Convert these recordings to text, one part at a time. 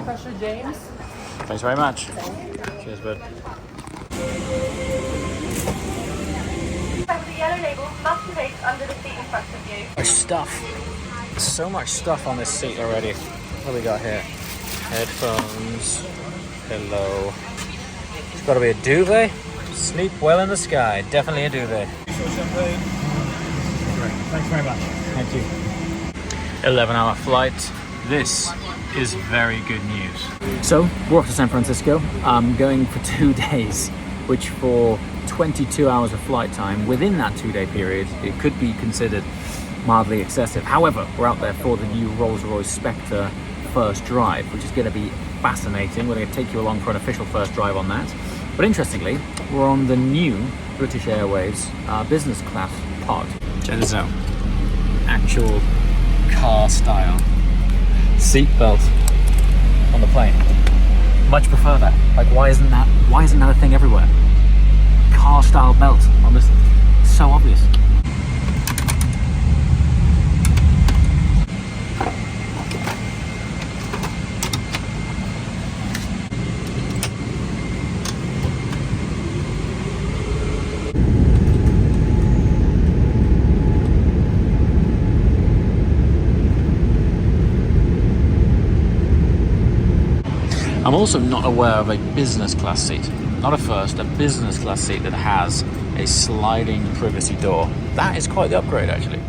pressure, James. Thanks very much. Cheers, bud. With the yellow label, must be placed under the seat in front of you. There's stuff. There's so much stuff on this seat already. What do we got here? Headphones, pillow. It's got to be a duvet. Sleep well in the sky. Definitely a duvet. Great. Thanks very much. Thank you. 11-hour flight. This is very good news. So we're off to San Francisco. Going for 2 days, which for 22 hours of flight time within that 2-day period, it could be considered mildly excessive. However, we're out there for the new Rolls-Royce Spectre first drive, which is going to be fascinating. We're going to take you along for an official first drive on that. But interestingly, we're on the new British Airways business class pod. Check this out. Actual car style seatbelt on the plane. Much prefer that. Like, why isn't that a thing everywhere? Car style belt on this. So obvious. I'm also not aware of a business class seat, not a first, a business class seat that has a sliding privacy door. That is quite the upgrade, actually.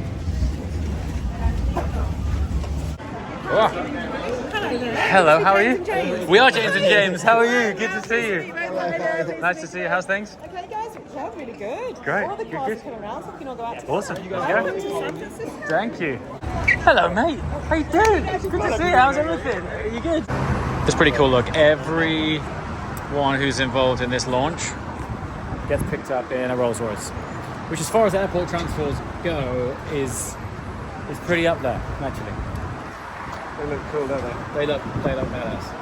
Oh. Hello, how are you? We are James and James. How are you? Good to see you. Nice to see you. How's things? Okay, guys, yeah, really good. Great. All the Good, cars good. are coming around, so we can all go out to Awesome. You guys Welcome go. to San Francisco. Thank you. Hello, mate. How you doing? Good to see you. How's everything? Are you good? It's pretty cool. Look, everyone who's involved in this launch gets picked up in a Rolls Royce, which, as far as airport transfers go, is pretty up there, naturally. They look cool, don't they? They look badass.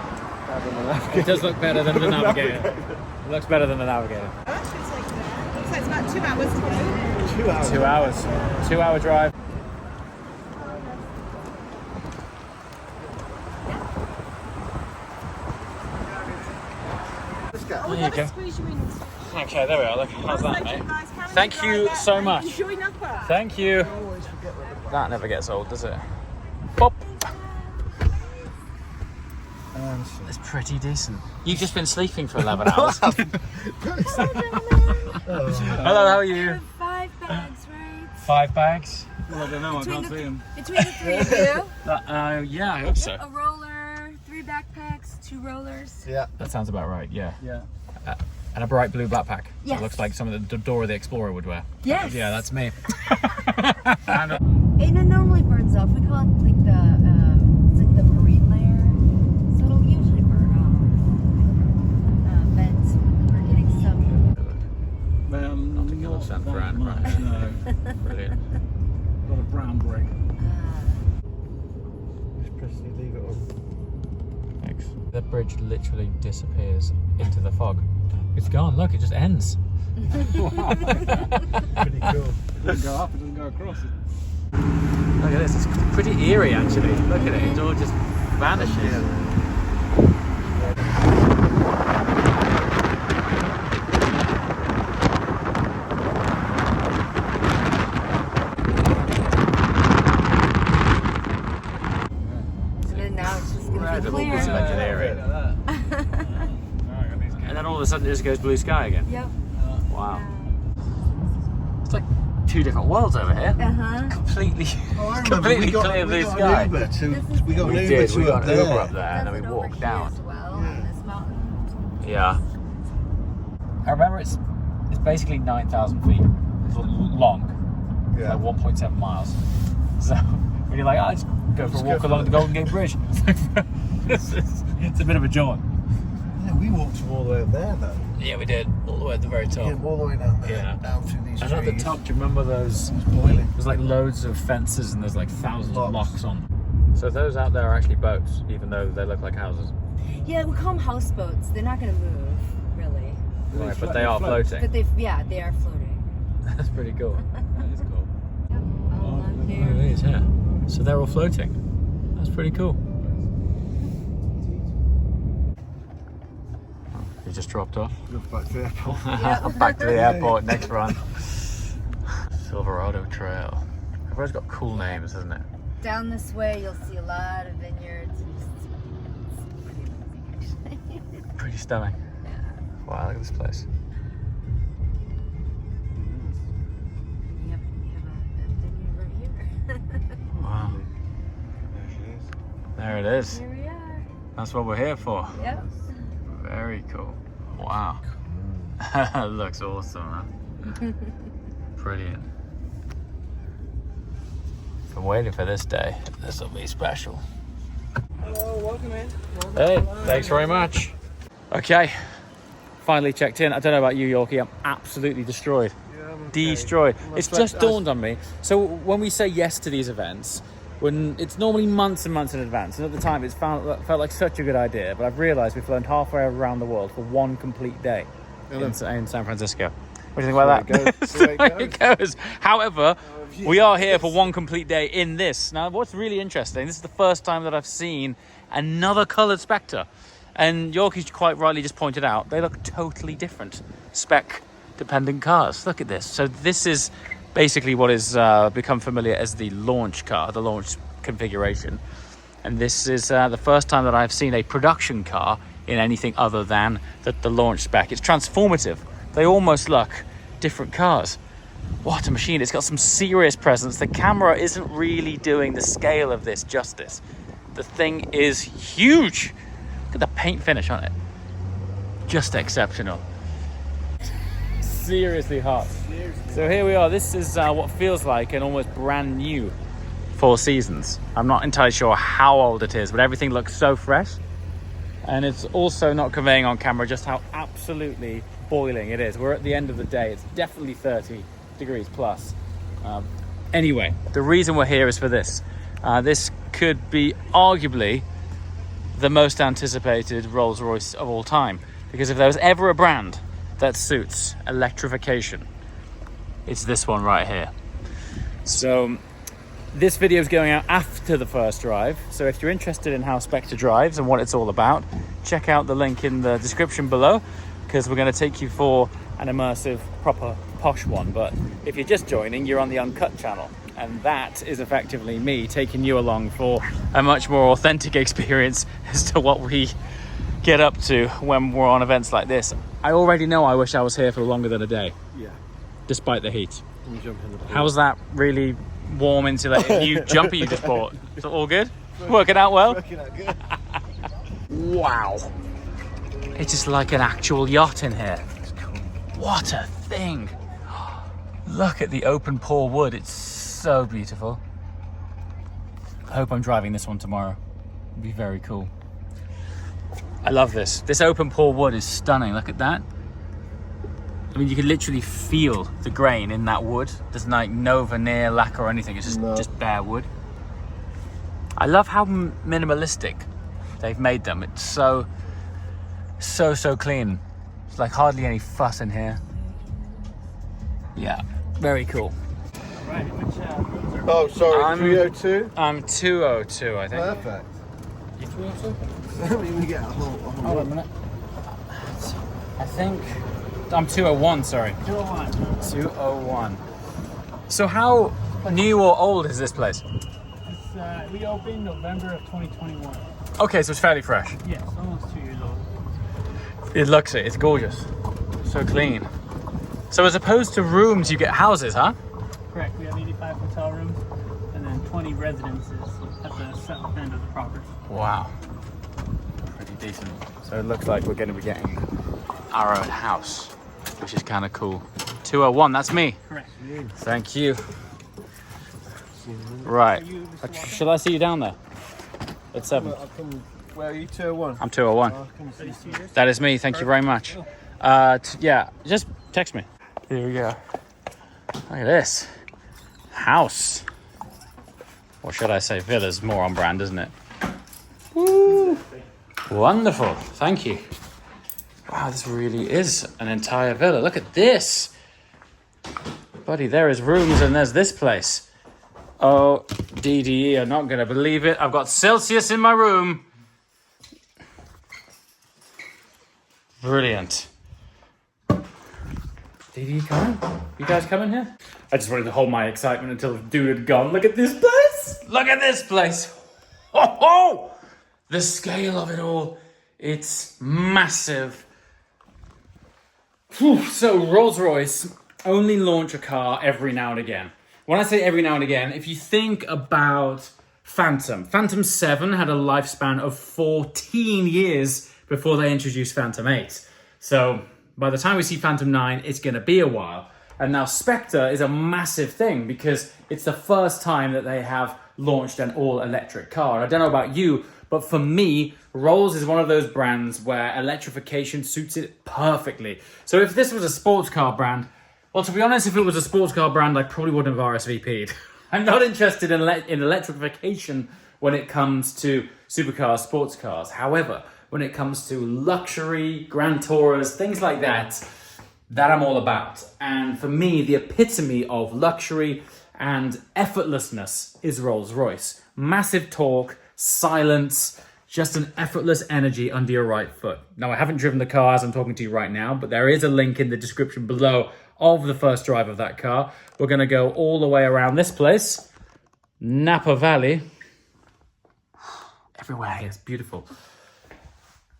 It does look better than the Navigator. It looks better than the Navigator. Actually, it's like, looks like it's about 2 hours to go. 2 hours. 2 hours. 2 hour drive. There you go. Okay, there we are. Look, how's that, mate? Thank you so much. Thank you. That never gets old, does it? Pop. It's pretty decent. You've just been sleeping for 11 hours. Hello, how are you? 5 bags, right? 5 bags? Well, I don't know, I can't see them. Between the 3 of you. Yeah, I hope so. A roller, 3 backpacks, 2 rollers. Yeah. That sounds about right, yeah. Yeah. And a bright blue backpack. Yes. It looks like something that Dora the Explorer would wear. Yes. Yeah, that's me. And it normally burns off. We call it like it's like the marine layer. So it'll usually burn off. But we're getting some. Notting Hill of San Fran, right? No. Brilliant. Got a brown brick. Just press the leave it on. Thanks. The bridge literally disappears into the fog. It's gone. Look, it just ends. Wow. Pretty cool. It doesn't go up, it doesn't go across. Look at this. It's pretty eerie, actually. Look at it. It all just vanishes. And then now it's just going to be Incredible clear. piece of engineering. And then all of a sudden it just goes blue sky again. Yep. Wow. It's like 2 different worlds over here. Completely, completely clear blue sky. We got an Uber We to got up an Uber there. up there and then we That's over walked here down. as well, on this mountain. Yeah. I remember it's basically 9,000 feet long. Yeah. Like 1.7 miles. So when you're like, oh, let's go for a walk along the Golden Gate Bridge. It's a bit of a jaunt. Yeah, we walked all the way up there though. Yeah, we did. All the way at the very top. Yeah, all the way down there. Yeah. Down through these And trees. at the top, do you remember those? It's boiling. There's like loads of fences and there's like thousands of Locks. locks on them. So those out there are actually boats, even though they look like houses. Yeah, we call them houseboats. They're not going to move, really. Right, but they are floating. But they are floating. That's pretty cool. That is cool. Yep. All on Oh, there. it is, yeah. So they're all floating. That's pretty cool. we just dropped off. Back to the airport. Back to the airport, next run. Silverado Trail. Everyone's got cool names, isn't it? Down this way, you'll see a lot of vineyards. Pretty stunning. Yeah. Wow, look at this place. You have a vineyard right here. Wow. There she is. There it is. Here we are. That's what we're here for. Yep. Very cool. Wow. Looks awesome, huh? Brilliant. Been waiting for this day. This will be special. Hello, welcome in. Hey, thanks very much. Okay, finally checked in. I don't know about you, Yorkie. I'm absolutely destroyed. Yeah, I'm okay. Destroyed. I'm It's afraid just dawned on me. So when we say yes to these events, when it's normally months and months in advance, and at the time it felt like such a good idea, but I've realised we've flown halfway around the world for one complete day in San Francisco. What do you think about that? That's the way it goes. However, we are here for one complete day in this. Now, what's really interesting, this is the first time that I've seen another coloured Spectre. And Yorkie's quite rightly just pointed out, they look totally different. Spec-dependent cars. Look at this. So this is basically what has become familiar as the launch car, the launch configuration. And this is the first time that I've seen a production car in anything other than the launch spec. It's transformative. They almost look different cars. What a machine. It's got some serious presence. The camera isn't really doing the scale of this justice. The thing is huge. Look at the paint finish on it. Just exceptional. Seriously hot. So here we are. This is what feels like an almost brand new Four Seasons. I'm not entirely sure how old it is, but everything looks so fresh. And it's also not conveying on camera just how absolutely boiling it is. We're at the end of the day. It's definitely 30 degrees plus. Anyway, the reason we're here is for this. This could be arguably the most anticipated Rolls-Royce of all time. Because if there was ever a brand that suits electrification, it's this one right here. So this video is going out after the first drive. So if you're interested in how Spectre drives and what it's all about, check out the link in the description below, because we're going to take you for an immersive, proper, posh one. But if you're just joining, you're on the Uncut channel. And that is effectively me taking you along for a much more authentic experience as to what we get up to when we're on events like this. I already know I wish I was here for longer than a day. Yeah. Despite the heat. Let me jump in the pool. How's that really warm insulated new jumper you just bought? Is it all good? Working out well? Working out good. Wow. It's just like an actual yacht in here. What a thing. Look at the open pore wood. It's so beautiful. I hope I'm driving this one tomorrow. It'd be very cool. I love this. This open pore wood is stunning. Look at that. I mean, you can literally feel the grain in that wood. There's like no veneer, lacquer or anything. It's just bare wood. I love how minimalistic they've made them. It's so clean. It's like hardly any fuss in here. Yeah, very cool. Right, which Oh, sorry, 302? I'm 202, I think. Perfect. You 302? Let me get a whole Hold on a minute. I think I'm 201, sorry. 201. 201. So how new or old is this place? It's, we opened November of 2021. Okay, so it's fairly fresh. Yes, almost 2 years old. It looks it. It's gorgeous. So clean. So as opposed to rooms, you get houses, huh? Correct. We have 85 hotel rooms and then 20 residences at the south end of the property. Wow. Pretty decent. So it looks like we're going to be getting our own house, which is kind of cool. 201, that's me. Correct. Thank you. Right. Shall I see you down there? At 7. Where are you, 201? I'm 201. I'll come see you. That is me. Thank you very much. Yeah, just text me. Here we go. Look at this. House. Or should I say villa's more on brand, isn't it? Woo! Wonderful. Thank you. Wow, this really is an entire villa. Look at this. Buddy, there is rooms and there's this place. Oh, DDE, I'm not going to believe it. I've got Celsius in my room. Brilliant. Dee, come on. You guys coming here? I just wanted to hold my excitement until the dude had gone. Look at this place. Look at this place. Oh, oh! The scale of it all. It's massive. Whew. So Rolls-Royce only launch a car every now and again. When I say every now and again, if you think about Phantom 7 had a lifespan of 14 years before they introduced Phantom 8. So by the time we see Phantom 9, it's going to be a while. And now Spectre is a massive thing because it's the first time that they have launched an all-electric car. I don't know about you, but for me, Rolls is one of those brands where electrification suits it perfectly. So if this was a sports car brand, well, to be honest, if it was a sports car brand, I probably wouldn't have RSVP'd. I'm not interested in electrification when it comes to supercars, sports cars. However, when it comes to luxury, grand tourers, things like that I'm all about. And for me, the epitome of luxury and effortlessness is Rolls-Royce. Massive torque, silence, just an effortless energy under your right foot. Now, I haven't driven the car as I'm talking to you right now, but there is a link in the description below of the first drive of that car. We're going to go all the way around this place, Napa Valley. Everywhere here is beautiful.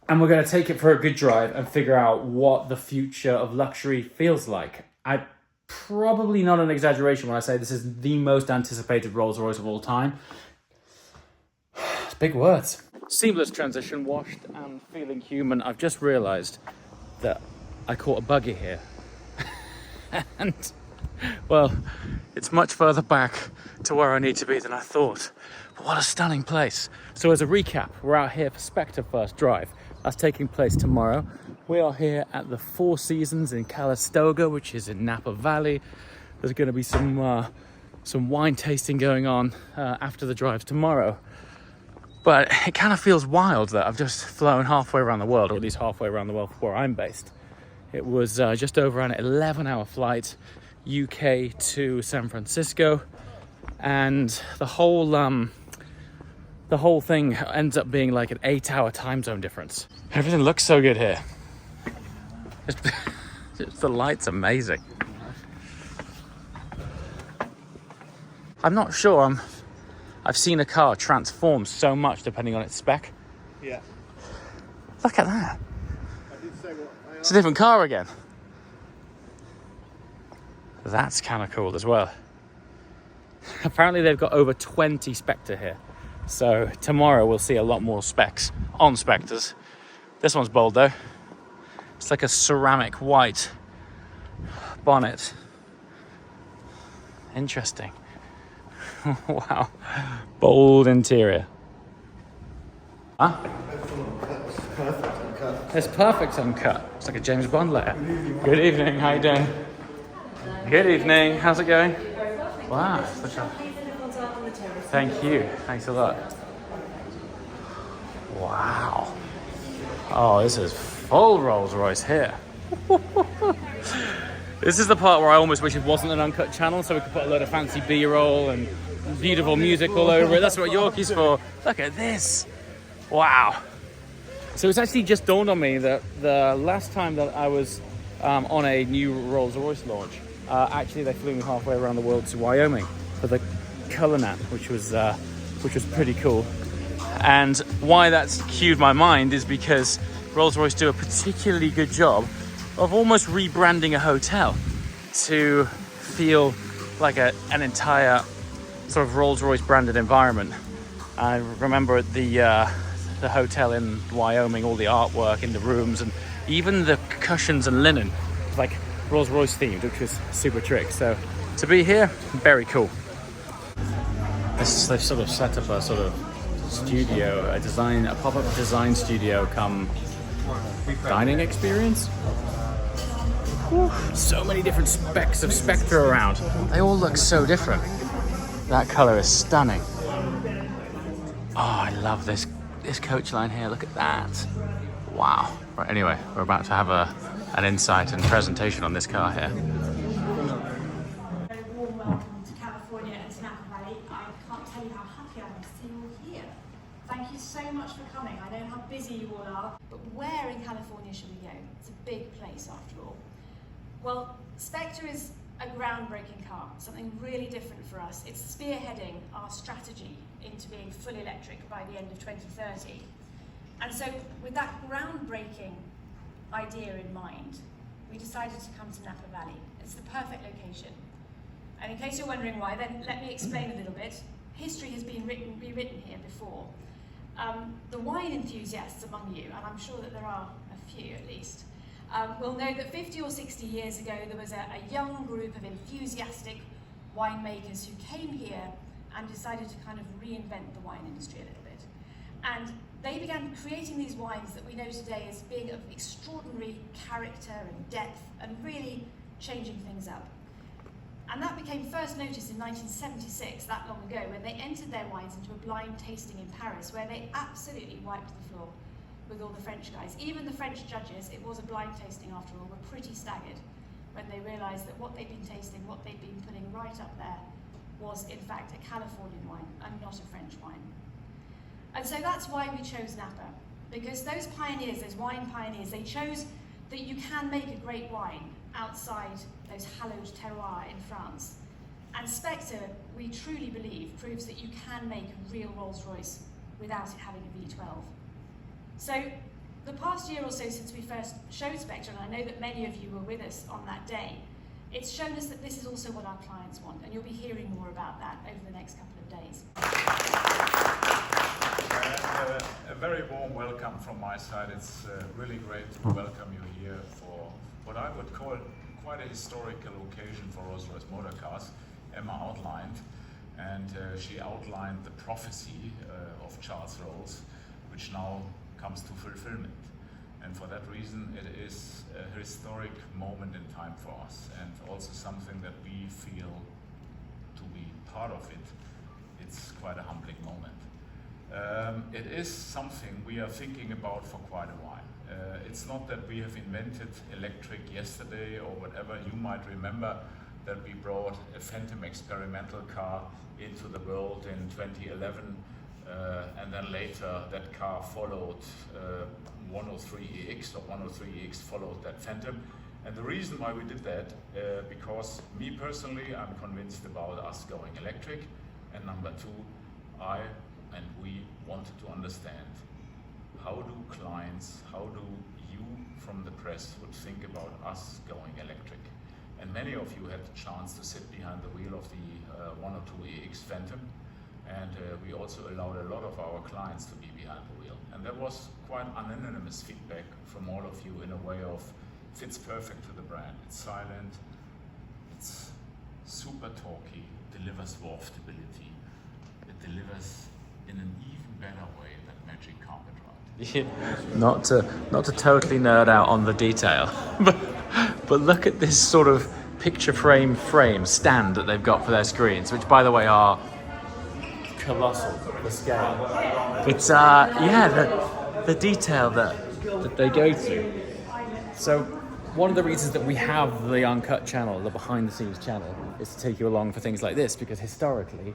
And we're going to take it for a good drive and figure out what the future of luxury feels like. I probably not an exaggeration when I say this is the most anticipated Rolls-Royce of all time. It's big words. Seamless transition, washed and feeling human. I've just realised that I caught a buggy here. And, well, it's much further back to where I need to be than I thought. But what a stunning place. So as a recap, we're out here for Spectre First Drive. That's taking place tomorrow. We are here at the Four Seasons in Calistoga, which is in Napa Valley. There's going to be some wine tasting going on after the drive tomorrow. But it kind of feels wild that I've just flown halfway around the world, or at least halfway around the world where I'm based. It was just over an 11-hour flight, UK to San Francisco, and the whole thing ends up being like an 8-hour time zone difference. Everything looks so good here. Just the light's amazing. I'm not sure I've seen a car transform so much depending on its spec. Yeah. Look at that. I did say what It's a different car again. That's kind of cool as well. Apparently they've got over 20 Spectre here. So tomorrow we'll see a lot more specs on Spectres. This one's bold though. It's like a ceramic white bonnet. Interesting. Wow. Bold interior. Huh? It's perfect uncut. It's like a James Bond letter. Good evening. How you doing? Good evening. How's it going? Wow. Such a... Thank you. Thanks a lot. Wow. Oh, this is full Rolls-Royce here. This is the part where I almost wish it wasn't an uncut channel, so we could put a load of fancy B-roll and beautiful music all over it. That's what Yorkie's for. Look at this. Wow. So it's actually just dawned on me that the last time that I was on a new Rolls-Royce launch, actually they flew me halfway around the world to Wyoming for the Cullinan, which was pretty cool. And why that's cued my mind is because Rolls-Royce do a particularly good job of almost rebranding a hotel to feel like an entire sort of Rolls-Royce branded environment. I remember at the hotel in Wyoming, all the artwork in the rooms and even the cushions and linen, like Rolls-Royce themed, which was super trick. So to be here, very cool. They've sort of set up a sort of studio, a pop-up design studio come dining experience. Whew. So many different specs of Spectre around. They all look so different. That color is stunning. Oh, I love this coach line here. Look at that. Wow. Right, anyway, we're about to have an insight and presentation on this car here. Warm welcome to California and Napa Valley. I can't tell you how happy I am to see you all here. Thank you so much for coming. I know how busy you all are. But where in California should we go? It's a big place after all. Well, Spectre is a groundbreaking car, something really different for us. It's spearheading our strategy into being fully electric by the end of 2030. And so with that groundbreaking idea in mind, we decided to come to Napa Valley. It's the perfect location. And in case you're wondering why, then let me explain a little bit. History has been rewritten here before. The wine enthusiasts among you, and I'm sure that there are a few at least, will know that 50 or 60 years ago there was a young group of enthusiastic winemakers who came here and decided to kind of reinvent the wine industry a little bit. And they began creating these wines that we know today as being of extraordinary character and depth and really changing things up. And that became first noticed in 1976, that long ago, when they entered their wines into a blind tasting in Paris, where they absolutely wiped the floor with all the French guys. Even the French judges, it was a blind tasting after all, were pretty staggered when they realised that what they'd been tasting, what they'd been putting right up there, was in fact a Californian wine and not a French wine. And so that's why we chose Napa, because those pioneers, those wine pioneers, they chose that you can make a great wine outside those hallowed terroirs in France. And Spectre, we truly believe, proves that you can make a real Rolls-Royce without it having a V12. So the past year or so since we first showed Spectre, and I know that many of you were with us on that day, it's shown us that this is also what our clients want, and you'll be hearing more about that over the next couple of days. A very warm welcome from my side. It's really great to welcome you here for what I would call quite a historical occasion for Rolls-Royce Motor Cars. Emma outlined, and she outlined the prophecy of Charles Rolls, which now comes to fulfillment. And for that reason, it is a historic moment in time for us, and also something that we feel to be part of it. It's quite a humbling moment. It is something we are thinking about for quite a while. It's not that we have invented electric yesterday or whatever. You might remember that we brought a Phantom experimental car into the world in 2011, and then later that car followed 103EX, or 103EX followed that Phantom. And the reason why we did that, because me personally, I'm convinced about us going electric, and number two, I and we wanted to understand how do clients, how do you from the press would think about us going electric. And many of you had the chance to sit behind the wheel of the 102EX Phantom, and we also allowed a lot of our clients to be behind the wheel. And there was quite unanimous feedback from all of you in a way of fits perfect to the brand. It's silent, it's super talky, delivers dwarf stability, it delivers in an even better way that Magic Carpet Ride. Not to totally nerd out on the detail, but look at this sort of picture frame stand that they've got for their screens, which by the way are colossal, the scale. It's the detail that they go to. So one of the reasons that we have the uncut channel, the behind the scenes channel, is to take you along for things like this, because historically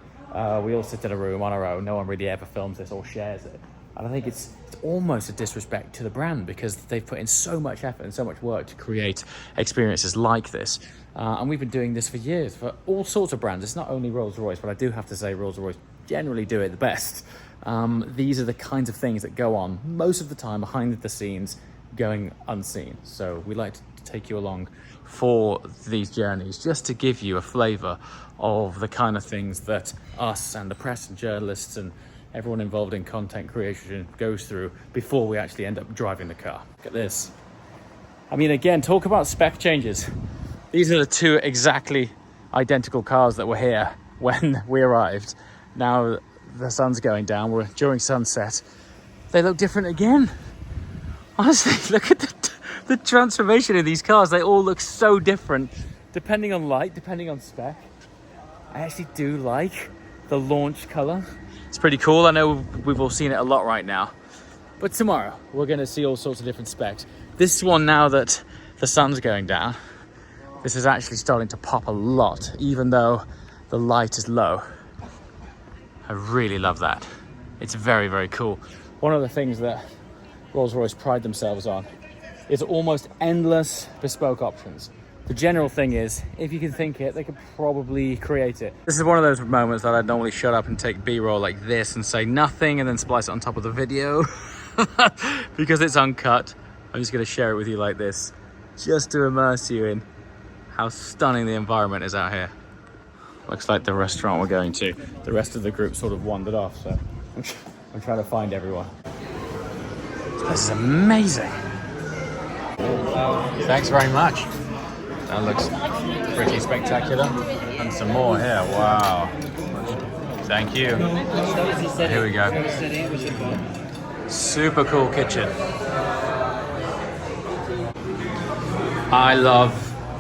we all sit in a room on our own. No one really ever films this or shares it. And I think it's almost a disrespect to the brand, because they've put in so much effort and so much work to create experiences like this. And we've been doing this for years for all sorts of brands. It's not only Rolls-Royce, but I do have to say Rolls-Royce generally do it the best. These are the kinds of things that go on most of the time behind the scenes, going unseen. So we like to take you along for these journeys, just to give you a flavour of the kind of things that us and the press and journalists and everyone involved in content creation goes through before we actually end up driving the car. Look at this. I mean, again, talk about spec changes. These are the two exactly identical cars that were here when we arrived. Now the sun's going down, we're during sunset. They look different again. Honestly, look at the transformation of these cars. They all look so different, depending on light, depending on spec. I actually do like the launch color. It's pretty cool. I know we've all seen it a lot right now, but tomorrow we're going to see all sorts of different specs. This one, now that the sun's going down, this is actually starting to pop a lot, even though the light is low. I really love that. It's very, very cool. One of the things that Rolls-Royce pride themselves on is almost endless bespoke options. The general thing is, if you can think it, they could probably create it. This is one of those moments that I'd normally shut up and take B-roll like this and say nothing and then splice it on top of the video. Because it's uncut, I'm just going to share it with you like this, just to immerse you in how stunning the environment is out here. Looks like the restaurant we're going to. The rest of the group sort of wandered off, so I'm trying to find everyone. This is amazing. Thanks very much. That looks pretty spectacular. And some more here, wow. Thank you. Here we go. Super cool kitchen. I love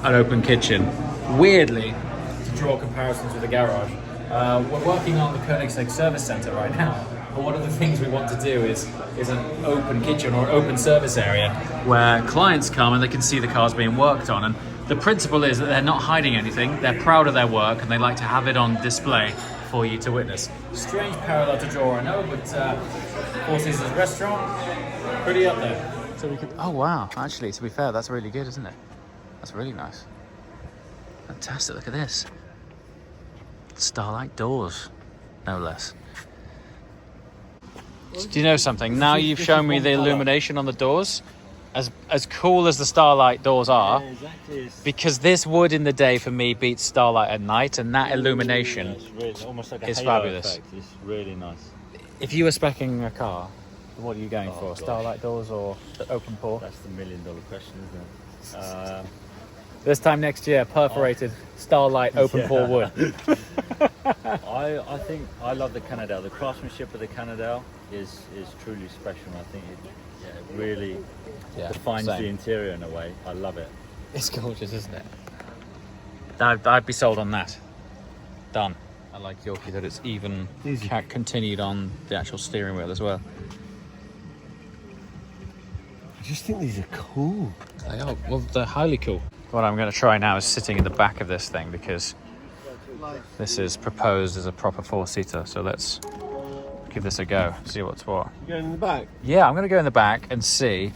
an open kitchen. Weirdly, to draw comparisons with the garage, we're working on the Koenigsegg Service Center right now. But one of the things we want to do is an open kitchen or open service area where clients come and they can see the cars being worked on. And the principle is that they're not hiding anything. They're proud of their work and they like to have it on display for you to witness. Strange parallel to draw, I know, but Four Seasons Restaurant, pretty up there. So we could. Oh wow! Actually, to be fair, that's really good, isn't it? That's really nice. Fantastic! Look at this. Starlight doors, no less. Do you know something? Now you've shown me the illumination on the doors. As cool as the Starlight doors are, Yeah, exactly. because this wood in the day for me beats Starlight at night, and that illumination It's almost like a is halo fabulous. effect. It's really nice. If you were speccing a car, what are you going for? gosh. Starlight doors or the open pore? That's the $1 million question, isn't it? This time next year, perforated Starlight open pore wood. I think I love the Cannondale. The craftsmanship of the Cannondale is truly special. I think it really defines same. the interior in a way. I love it. It's gorgeous, isn't it? I'd be sold on that. Done. I like Yorkie that it's even continued on the actual steering wheel as well. I just think these are cool. They are. Well, they're highly cool. What I'm going to try now is sitting in the back of this thing because this is proposed as a proper four-seater. So let's give this a go, see what's what. You going in the back? Yeah, I'm going to go in the back and see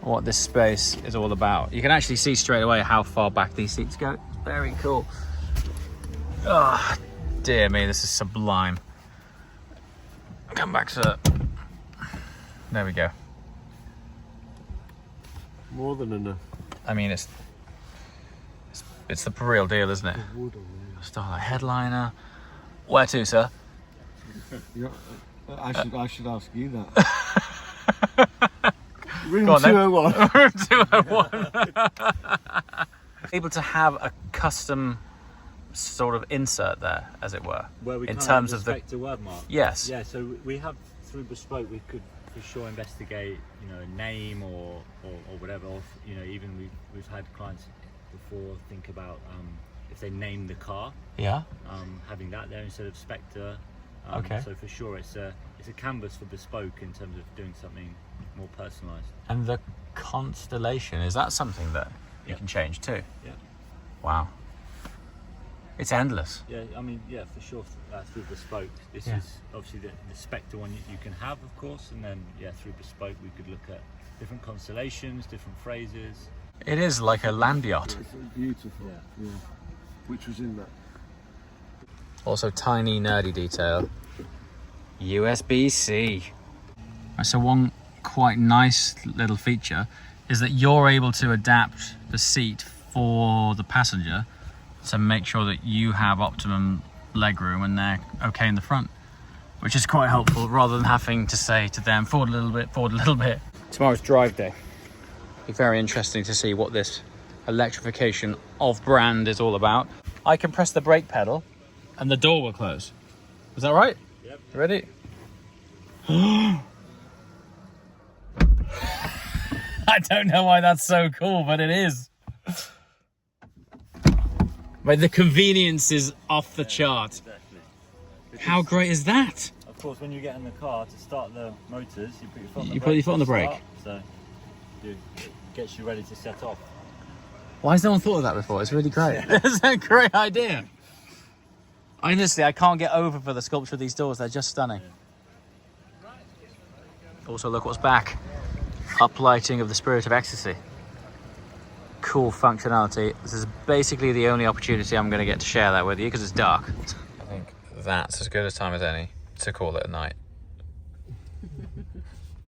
what this space is all about. You can actually see straight away how far back these seats go. It's very cool. Oh, dear me, this is sublime. Come back, sir. There we go. More than enough. I mean, it's the real deal, isn't it? Wood on there. Starlight headliner. Where to, sir? I should ask you that. Room Go on, then. 201. Room 201. Able to have a custom sort of insert there, as it were, Where we in can't terms of the Spectre word mark. yes. Yeah, so we have through Bespoke we could for sure investigate, a name or whatever. Or, even we've had clients before think about if they name the car, Yeah. having that there instead of Spectre. Okay. So for sure it's a canvas for Bespoke in terms of doing something more personalised. And the constellation, is that something that you can change too? Yeah. Wow. It's endless. Yeah, I mean, yeah, for sure. Through Bespoke, this Yeah. is obviously the Spectre one you can have, of course, and then through Bespoke we could look at different constellations, different phrases. It is like a land yacht. It's beautiful. Yeah. Which was in that. Also, tiny nerdy detail. USB-C. So one quite nice little feature is that you're able to adapt the seat for the passenger to make sure that you have optimum legroom and they're okay in the front, which is quite helpful rather than having to say to them, forward a little bit, forward a little bit. Tomorrow's drive day. It'll be very interesting to see what this electrification of brand is all about. I can press the brake pedal and the door will close. Is that right? Yep. Ready? I don't know why that's so cool, but it is. But the convenience is off the chart. Exactly. How great is that? Of course, when you get in the car to start the motors, you put your foot on the You brake. put your foot on the to brake. start, so it gets you ready to set off. Why has no one thought of that before? It's really great. It's a great idea. Honestly, I can't get over for the sculpture of these doors. They're just stunning. Also, look what's back. Uplighting of the Spirit of Ecstasy. Cool functionality. This is basically the only opportunity I'm going to get to share that with you because it's dark. I think that's as good a time as any to call it a night.